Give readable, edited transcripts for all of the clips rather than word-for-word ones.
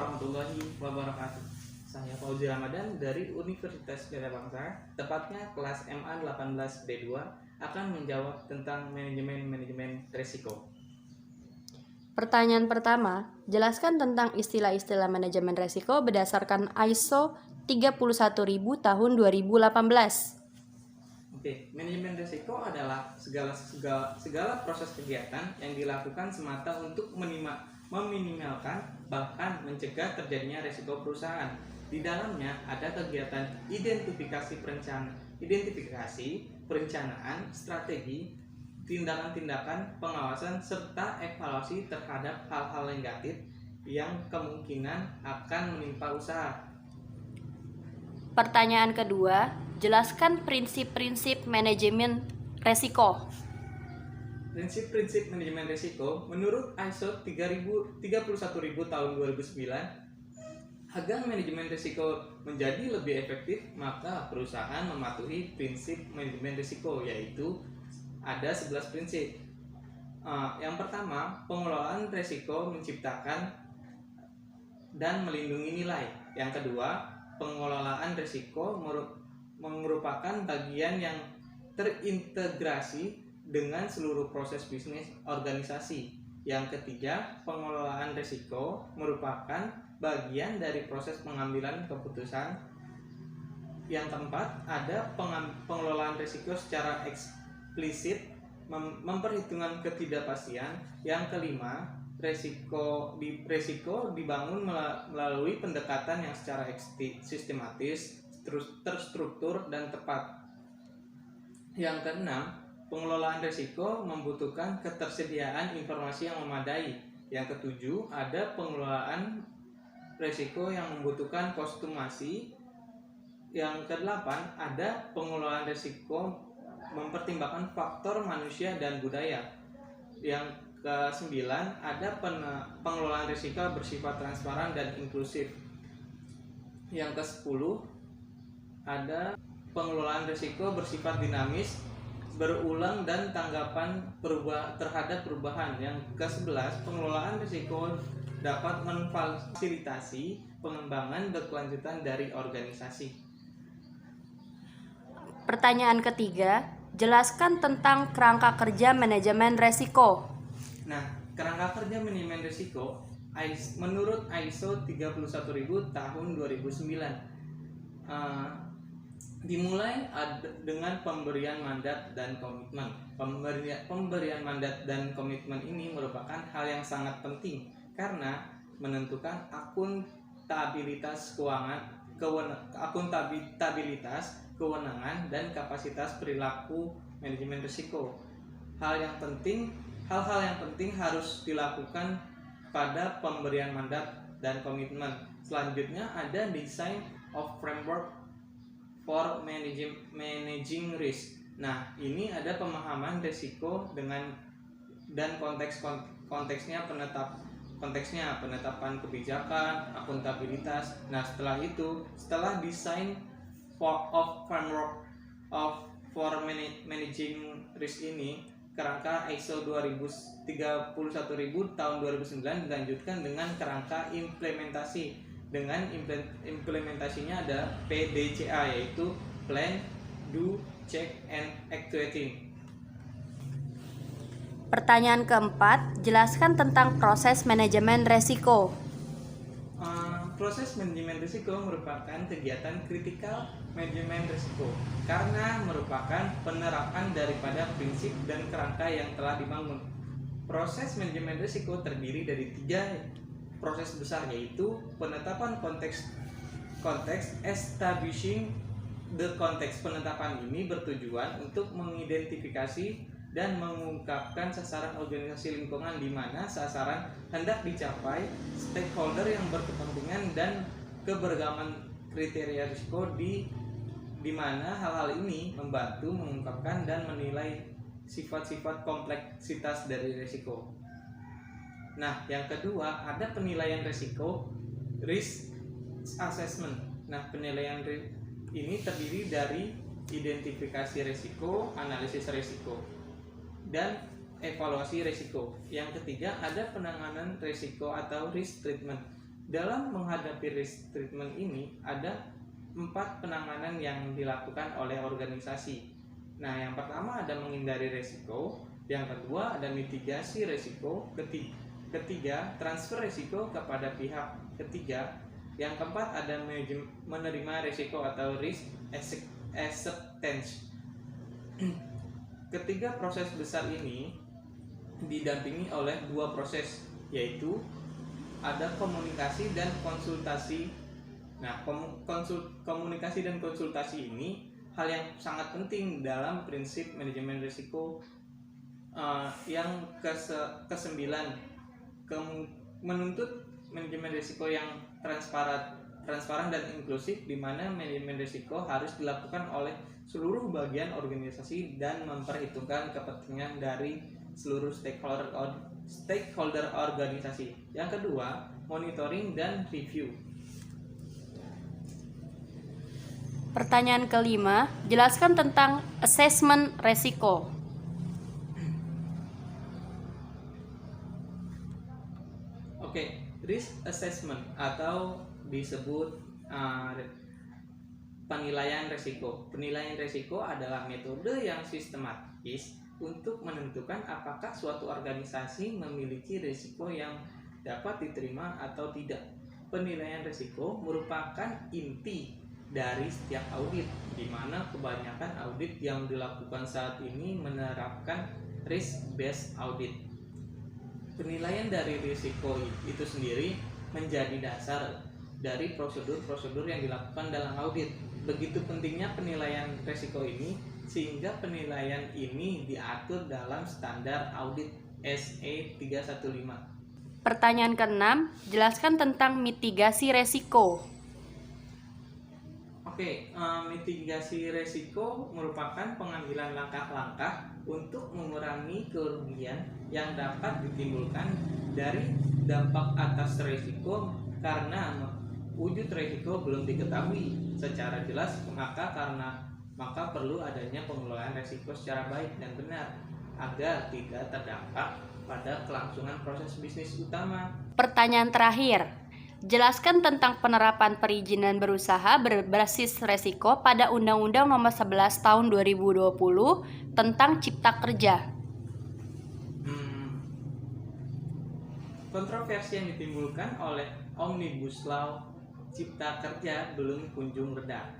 warahmatullahi wabarakatuh. Saya Fauzi Ramadan dari Universitas Gajah Bangsa, tepatnya kelas MA 18B2, akan menjawab tentang manajemen risiko. Pertanyaan pertama, jelaskan tentang istilah-istilah manajemen risiko berdasarkan ISO 31000 tahun 2018. Oke, manajemen risiko adalah segala proses kegiatan yang dilakukan semata untuk meminimalkan bahkan mencegah terjadinya risiko perusahaan. Di dalamnya ada kegiatan identifikasi, perencanaan, strategi, tindakan-tindakan, pengawasan, serta evaluasi terhadap hal-hal negatif yang kemungkinan akan menimpa usaha. Pertanyaan kedua, jelaskan prinsip-prinsip manajemen risiko. Prinsip-prinsip manajemen risiko menurut ISO 31000 tahun 2009, agar manajemen risiko menjadi lebih efektif, maka perusahaan mematuhi prinsip manajemen risiko, yaitu ada 11 prinsip. Yang pertama, pengelolaan risiko menciptakan dan melindungi nilai. Yang kedua, pengelolaan risiko merupakan bagian yang terintegrasi dengan seluruh proses bisnis organisasi. Yang ketiga, pengelolaan risiko merupakan bagian dari proses pengambilan keputusan. Yang keempat, ada pengelolaan risiko secara eksplisit, memperhitungkan ketidakpastian. Yang kelima, risiko dibangun melalui pendekatan yang secara sistematis, terstruktur, dan tepat. Yang keenam, pengelolaan risiko membutuhkan ketersediaan informasi yang memadai. Yang ketujuh, ada pengelolaan risiko yang membutuhkan kostumasi. Yang kedelapan, ada pengelolaan risiko mempertimbangkan faktor manusia dan budaya. Yang kesembilan, ada pengelolaan risiko bersifat transparan dan inklusif. Yang kesepuluh, ada pengelolaan risiko bersifat dinamis, berulang, dan tanggapan terhadap perubahan. Yang ke-11, pengelolaan risiko dapat memfasilitasi pengembangan berkelanjutan dari organisasi. Pertanyaan ketiga, jelaskan tentang kerangka kerja manajemen risiko. Nah, kerangka kerja manajemen risiko menurut ISO 31000 tahun 2009 dimulai dengan pemberian mandat dan komitmen. Pemberian mandat dan komitmen ini merupakan hal yang sangat penting karena menentukan akuntabilitas kewenangan, dan kapasitas perilaku manajemen risiko. Hal-hal yang penting harus dilakukan pada pemberian mandat dan komitmen. Selanjutnya ada design of framework for managing risk. Nah, ini ada pemahaman risiko dan konteksnya penetapan kebijakan, akuntabilitas. Nah, setelah design of framework for managing risk ini, kerangka ISO 31000 tahun 2009 dilanjutkan dengan kerangka implementasi. Dengan implementasinya ada PDCA, yaitu Plan, Do, Check, and Actuating. Pertanyaan keempat, jelaskan tentang proses manajemen risiko. Proses manajemen risiko merupakan kegiatan kritikal manajemen risiko karena merupakan penerapan daripada prinsip dan kerangka yang telah dibangun. Proses manajemen risiko terdiri dari 3 proses besar, yaitu penetapan konteks, establishing the context. Penetapan ini bertujuan untuk mengidentifikasi dan mengungkapkan sasaran organisasi lingkungan di mana sasaran hendak dicapai, stakeholder yang berkepentingan, dan keberagaman kriteria risiko di mana hal-hal ini membantu mengungkapkan dan menilai sifat-sifat kompleksitas dari risiko. Nah, yang kedua ada penilaian risiko, risk assessment. Nah, penilaian ini terdiri dari identifikasi risiko, analisis risiko, dan evaluasi risiko. Yang ketiga ada penanganan risiko atau risk treatment. Dalam menghadapi risk treatment ini ada 4 penanganan yang dilakukan oleh organisasi. Nah, yang pertama ada menghindari resiko, yang kedua ada mitigasi resiko, ketiga transfer resiko kepada pihak ketiga, yang keempat ada menerima resiko atau risk acceptance. Ketiga proses besar ini didampingi oleh 2 proses, yaitu ada komunikasi dan konsultasi. Nah, komunikasi dan konsultasi ini hal yang sangat penting dalam prinsip manajemen risiko yang ke-9, menuntut manajemen risiko yang transparan dan inklusif, di mana manajemen risiko harus dilakukan oleh seluruh bagian organisasi dan memperhitungkan kepentingan dari seluruh stakeholder organisasi. Yang kedua, monitoring dan review. Pertanyaan kelima, jelaskan tentang asesmen resiko. Oke, risk assessment atau disebut penilaian risiko. Penilaian risiko adalah metode yang sistematis untuk menentukan apakah suatu organisasi memiliki risiko yang dapat diterima atau tidak. Penilaian risiko merupakan inti dari setiap audit, di mana kebanyakan audit yang dilakukan saat ini menerapkan risk-based audit. Penilaian dari risiko itu sendiri menjadi dasar dari prosedur-prosedur yang dilakukan dalam audit. Begitu pentingnya penilaian risiko ini, sehingga penilaian ini diatur dalam standar audit SE 315. Pertanyaan keenam, jelaskan tentang mitigasi resiko. Oke, mitigasi resiko merupakan pengambilan langkah-langkah untuk mengurangi kerugian yang dapat ditimbulkan dari dampak atas resiko karena wujud resiko belum diketahui secara jelas, maka perlu adanya pengelolaan resiko secara baik dan benar agar tidak terdampak pada kelangsungan proses bisnis utama. Pertanyaan terakhir, jelaskan tentang penerapan perizinan berusaha berbasis resiko pada Undang-Undang Nomor 11 Tahun 2020 tentang Cipta Kerja. Kontroversi yang ditimbulkan oleh Omnibus Law Cipta Kerja belum kunjung reda.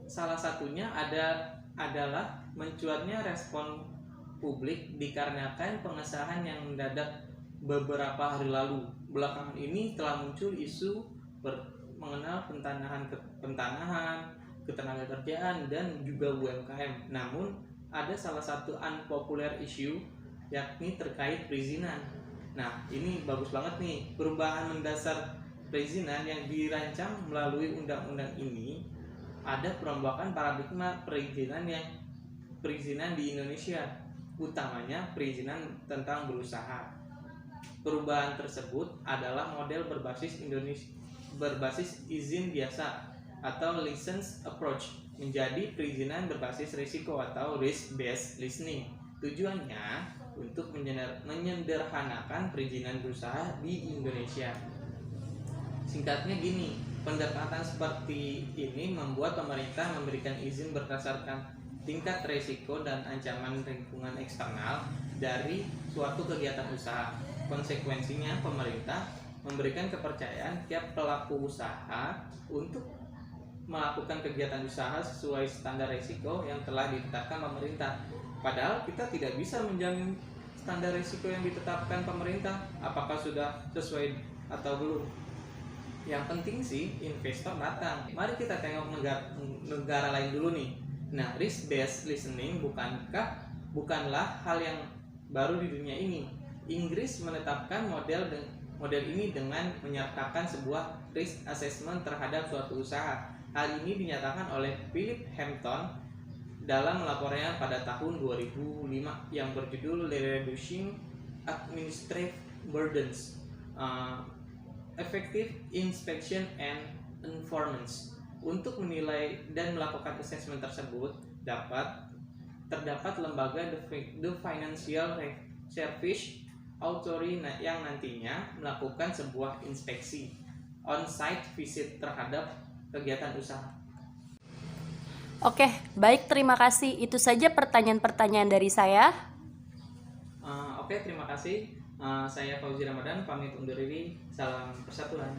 Salah satunya adalah mencuatnya respon publik dikarenakan pengesahan yang mendadak beberapa hari lalu. Belakangan ini telah muncul isu mengenal pentanahan, ketenagakerjaan, dan juga UMKM. Namun, ada salah satu unpopular issue, yakni terkait perizinan. Nah, ini bagus banget nih, perubahan mendasar perizinan yang dirancang melalui undang-undang ini. Ada perombakan paradigma perizinan di Indonesia, utamanya perizinan tentang berusaha. Perubahan tersebut adalah model berbasis izin biasa atau license approach menjadi perizinan berbasis risiko atau risk-based listening. Tujuannya untuk menyederhanakan perizinan berusaha di Indonesia. Singkatnya gini, pendekatan seperti ini membuat pemerintah memberikan izin berdasarkan tingkat risiko dan ancaman lingkungan eksternal dari suatu kegiatan usaha. Konsekuensinya, pemerintah memberikan kepercayaan tiap pelaku usaha untuk melakukan kegiatan usaha sesuai standar risiko yang telah ditetapkan pemerintah. Padahal kita tidak bisa menjamin standar risiko yang ditetapkan pemerintah apakah sudah sesuai atau belum. Yang penting sih investor datang. Mari kita tengok negara lain dulu nih. Nah, risk-based listening bukanlah hal yang baru di dunia ini. Inggris menetapkan model ini dengan menyertakan sebuah risk assessment terhadap suatu usaha. Hal ini dinyatakan oleh Philip Hampton dalam laporannya pada tahun 2005 yang berjudul Reducing Administrative Burdens, Effective Inspection and Enforcement. Untuk menilai dan melakukan assessment tersebut terdapat lembaga The Financial Service Authority yang nantinya melakukan sebuah inspeksi. on-site visit terhadap kegiatan usaha. Oke, baik, terima kasih. Itu saja pertanyaan-pertanyaan dari saya. Oke, terima kasih. Saya Fauzi Ramadan, pamit undur diri. Salam persatuan.